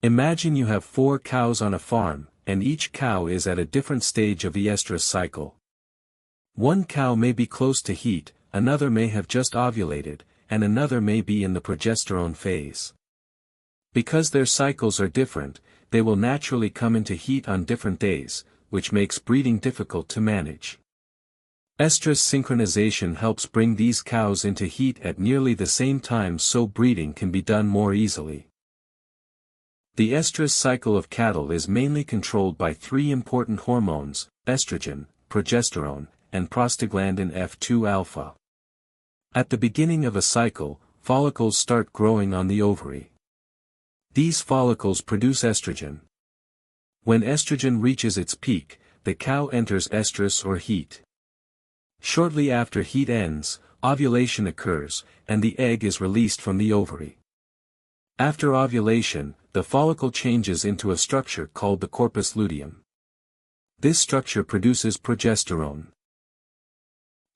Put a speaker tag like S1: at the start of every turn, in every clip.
S1: Imagine you have 4 cows on a farm, and each cow is at a different stage of the estrus cycle. One cow may be close to heat, another may have just ovulated, and another may be in the progesterone phase. Because their cycles are different, they will naturally come into heat on different days, which makes breeding difficult to manage. Estrus synchronization helps bring these cows into heat at nearly the same time so breeding can be done more easily. The estrus cycle of cattle is mainly controlled by 3 important hormones: estrogen, progesterone, and prostaglandin F2α. At the beginning of a cycle, follicles start growing on the ovary. These follicles produce estrogen. When estrogen reaches its peak, the cow enters estrus or heat. Shortly after heat ends, ovulation occurs, and the egg is released from the ovary. After ovulation, the follicle changes into a structure called the corpus luteum. This structure produces progesterone.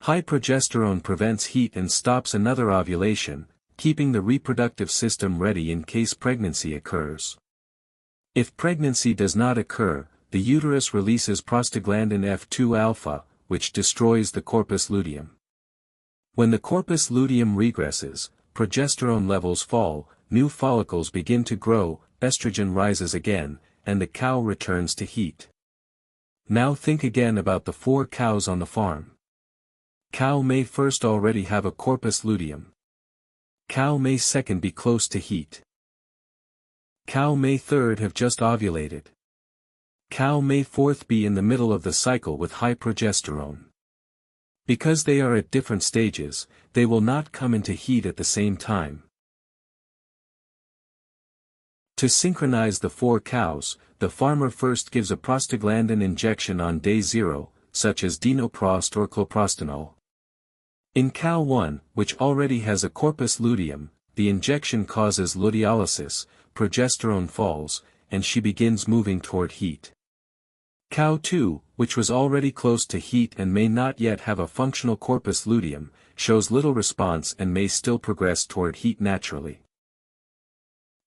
S1: High progesterone prevents heat and stops another ovulation, keeping the reproductive system ready in case pregnancy occurs. If pregnancy does not occur, the uterus releases prostaglandin F2α, which destroys the corpus luteum. When the corpus luteum regresses, progesterone levels fall, new follicles begin to grow, estrogen rises again, and the cow returns to heat. Now think again about the 4 cows on the farm. Cow may first already have a corpus luteum. Cow may second be close to heat. Cow may third have just ovulated. Cow may fourth be in the middle of the cycle with high progesterone. Because they are at different stages, they will not come into heat at the same time. To synchronize the 4 cows, the farmer first gives a prostaglandin injection on day 0, such as dinoprost or cloprostanol. In cow 1, which already has a corpus luteum, the injection causes luteolysis, progesterone falls, and she begins moving toward heat. Cow 2, which was already close to heat and may not yet have a functional corpus luteum, shows little response and may still progress toward heat naturally.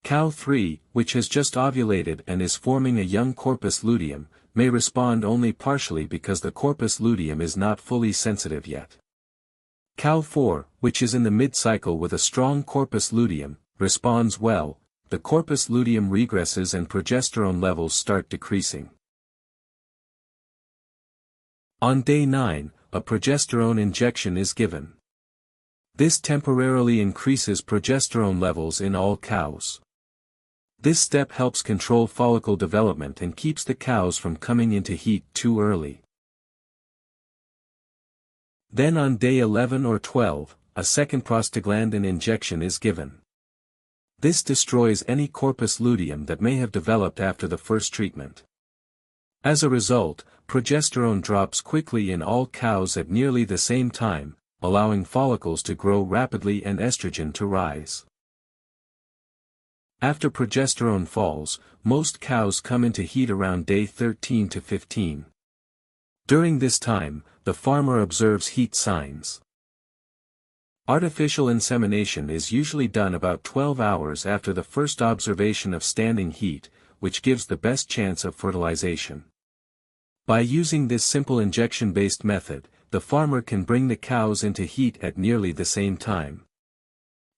S1: Cow 3, which has just ovulated and is forming a young corpus luteum, may respond only partially because the corpus luteum is not fully sensitive yet. Cow 4, which is in the mid-cycle with a strong corpus luteum, responds well, the corpus luteum regresses and progesterone levels start decreasing. On day 9, a progesterone injection is given. This temporarily increases progesterone levels in all cows. This step helps control follicle development and keeps the cows from coming into heat too early. Then on day 11 or 12, a second prostaglandin injection is given. This destroys any corpus luteum that may have developed after the first treatment. As a result, progesterone drops quickly in all cows at nearly the same time, allowing follicles to grow rapidly and estrogen to rise. After progesterone falls, most cows come into heat around day 13 to 15. During this time, the farmer observes heat signs. Artificial insemination is usually done about 12 hours after the first observation of standing heat, which gives the best chance of fertilization. By using this simple injection-based method, the farmer can bring the cows into heat at nearly the same time.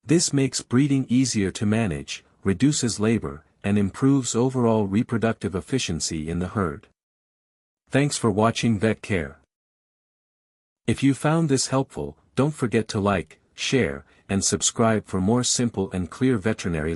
S1: This makes breeding easier to manage, reduces labor, and improves overall reproductive efficiency in the herd. Thanks for watching VetCare. If you found this helpful, don't forget to like, share, and subscribe for more simple and clear veterinary